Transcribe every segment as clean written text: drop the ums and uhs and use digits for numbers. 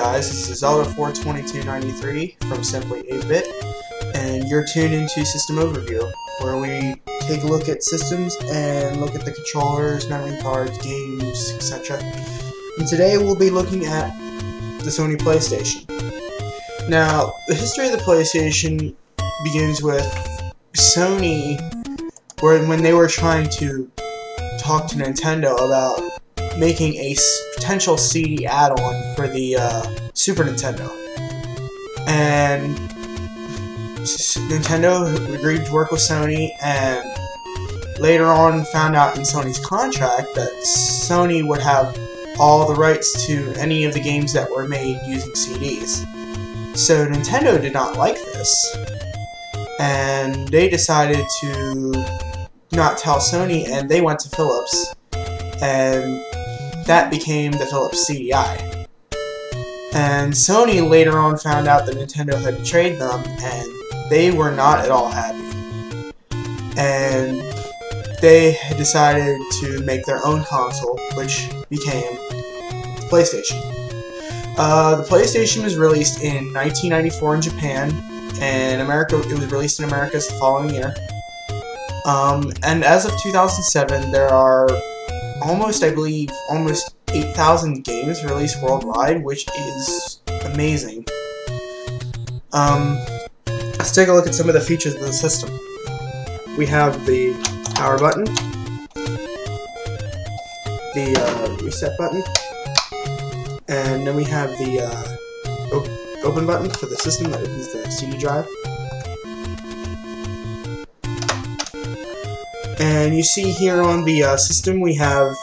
guys, this is Zelda42293 from Simply 8-Bit, and you're tuned into System Overview, where we take a look at systems and look at the controllers, memory cards, games, etc. And today we'll be looking at the Sony PlayStation. Now, the history of the PlayStation begins with Sony, when they were trying to talk to Nintendo about making a potential CD add-on for the Super Nintendo, and Nintendo agreed to work with Sony, and later on found out in Sony's contract that Sony would have all the rights to any of the games that were made using CDs. So Nintendo did not like this, and they decided to not tell Sony, and they went to Philips, and that became the Philips CDI. And Sony later on found out that Nintendo had betrayed them, and they were not at all happy. And they had decided to make their own console, which became the PlayStation. The PlayStation was released in 1994 in Japan, and it was released in America the following year. And as of 2007, there are almost 8,000 games released worldwide, which is amazing. Let's take a look at some of the features of the system. We have the power button, the reset button, and then we have the open button for the system that opens the CD drive. And you see here on the system we have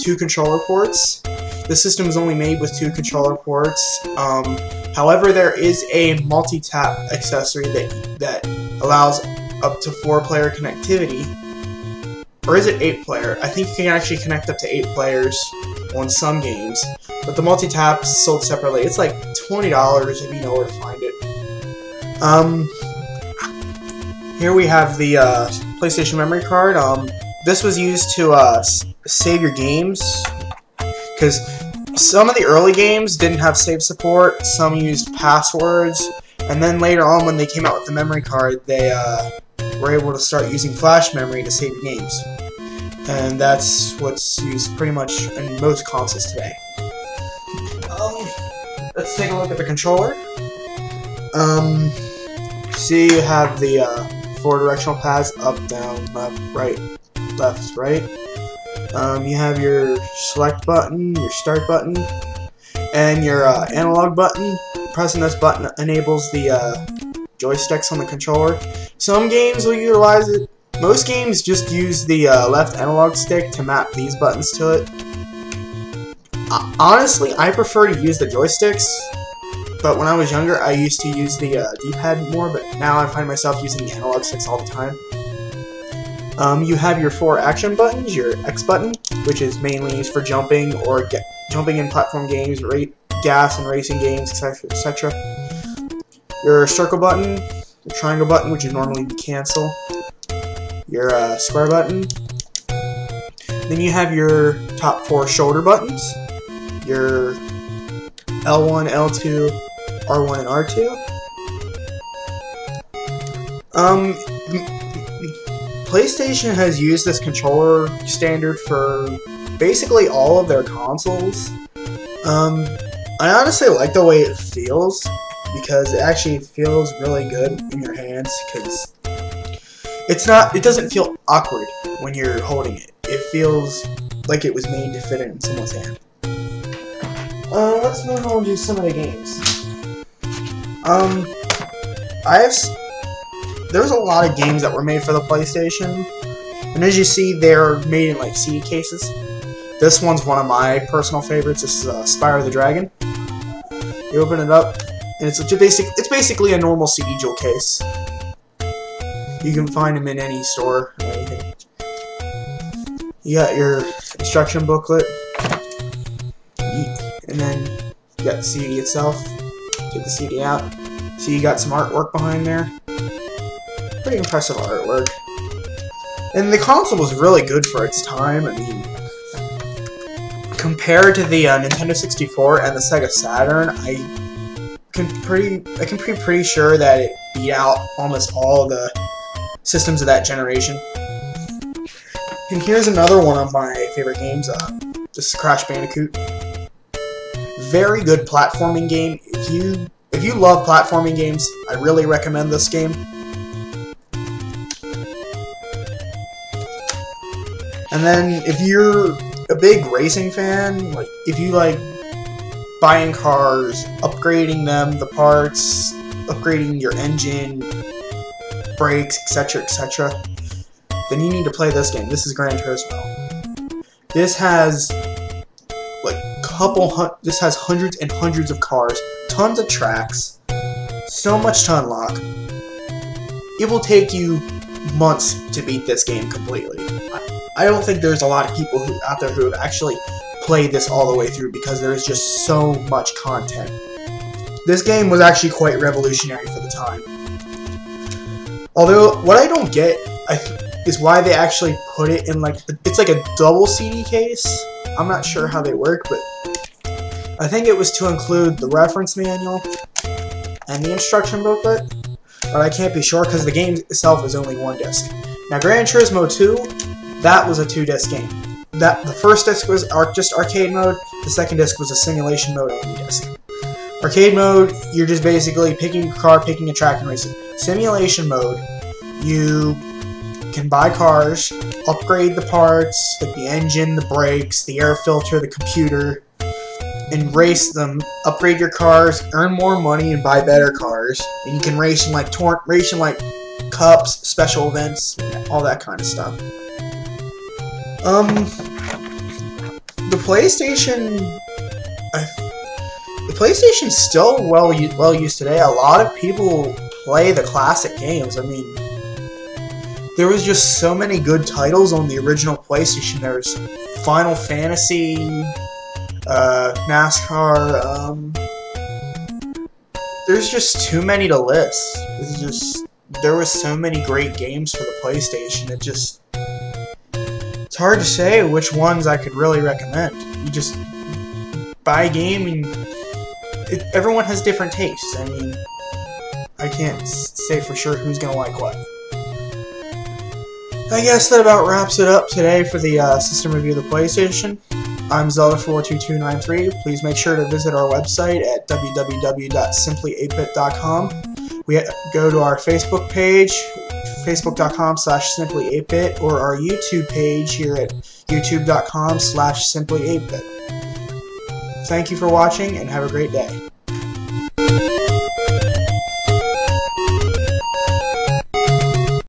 two controller ports. The system is only made with two controller ports. However, there is a multi-tap accessory that allows up to 4-player connectivity. Or is it 8-player? I think you can actually connect up to 8 players on some games. But the multi-tap is sold separately. It's like $20 if you know where to find it. Here we have the PlayStation memory card. This was used to save your games, because some of the early games didn't have save support, some used passwords, and then later on when they came out with the memory card, they were able to start using flash memory to save your games. And that's what's used pretty much in most consoles today. Let's take a look at the controller. See, you have the 4 directional pads: up, down, left, right, left, right. You have your select button, your start button, and your analog button. Pressing this button enables the joysticks on the controller. Some games will utilize it. Most games just use the left analog stick to map these buttons to it. Honestly, I prefer to use the joysticks. But when I was younger, I used to use the D-pad more, but now I find myself using the analog sticks all the time. You have your 4 action buttons: your X button, which is mainly used for jumping or jumping in platform games, gas and racing games, etc., etc. Your circle button, your triangle button, which is normally the cancel, your square button. Then you have your top 4 shoulder buttons, your L1, L2, R1, and R2. PlayStation has used this controller standard for basically all of their consoles. I honestly like the way it feels, because it actually feels really good in your hands, because it doesn't feel awkward when you're holding it. It feels like it was made to fit in someone's hand. Let's move on to some of the games. There's a lot of games that were made for the PlayStation, and as you see, they're made in like CD cases. This one's one of my personal favorites. This is Spyro the Dragon. You open it up, and it's basically a normal CD jewel case. You can find them in any store or anything. You got your instruction booklet, and then you got the CD itself. Take the CD out. See, you got some artwork behind there. Pretty impressive artwork. And the console was really good for its time. I mean, compared to the Nintendo 64 and the Sega Saturn, I can be pretty sure that it beat out almost all the systems of that generation. And here's another one of my favorite games. This is Crash Bandicoot. Very good platforming game. If you love platforming games, I really recommend this game. And then if you're a big racing fan, like if you like buying cars, upgrading them, the parts, upgrading your engine, brakes, etc., etc., then you need to play this game. This is Gran Turismo. This has this has hundreds and hundreds of cars, tons of tracks, so much to unlock. It will take you months to beat this game completely. I don't think there's a lot of people out there who have actually played this all the way through because there is just so much content. This game was actually quite revolutionary for the time. Although, what I don't get is why they actually put it in it's like a double CD case. I'm not sure how they work, but I think it was to include the reference manual and the instruction booklet, but I can't be sure because the game itself is only one disc. Now, Gran Turismo 2, that was a 2-disc game. The first disc was just arcade mode, the second disc was a simulation mode only disc. Arcade mode, you're just basically picking a car, picking a track, and racing. Simulation mode, you can buy cars, upgrade the parts, like the engine, the brakes, the air filter, the computer, and race them, upgrade your cars, earn more money, and buy better cars. And you can race in like cups, special events, all that kind of stuff. The PlayStation's still well used today. A lot of people play the classic games. I mean, there was just so many good titles on the original PlayStation. There's Final Fantasy, NASCAR. There's just too many to list. There was so many great games for the PlayStation. It's hard to say which ones I could really recommend. You just buy a game and everyone has different tastes. I mean, I can't say for sure who's gonna like what. I guess that about wraps it up today for the system review of the PlayStation. I'm Zelda42293. Please make sure to visit our website at www.simply8bit.com. We go to our Facebook page, facebook.com/simply8bit, or our YouTube page here at youtube.com/simply8bit. Thank you for watching and have a great day.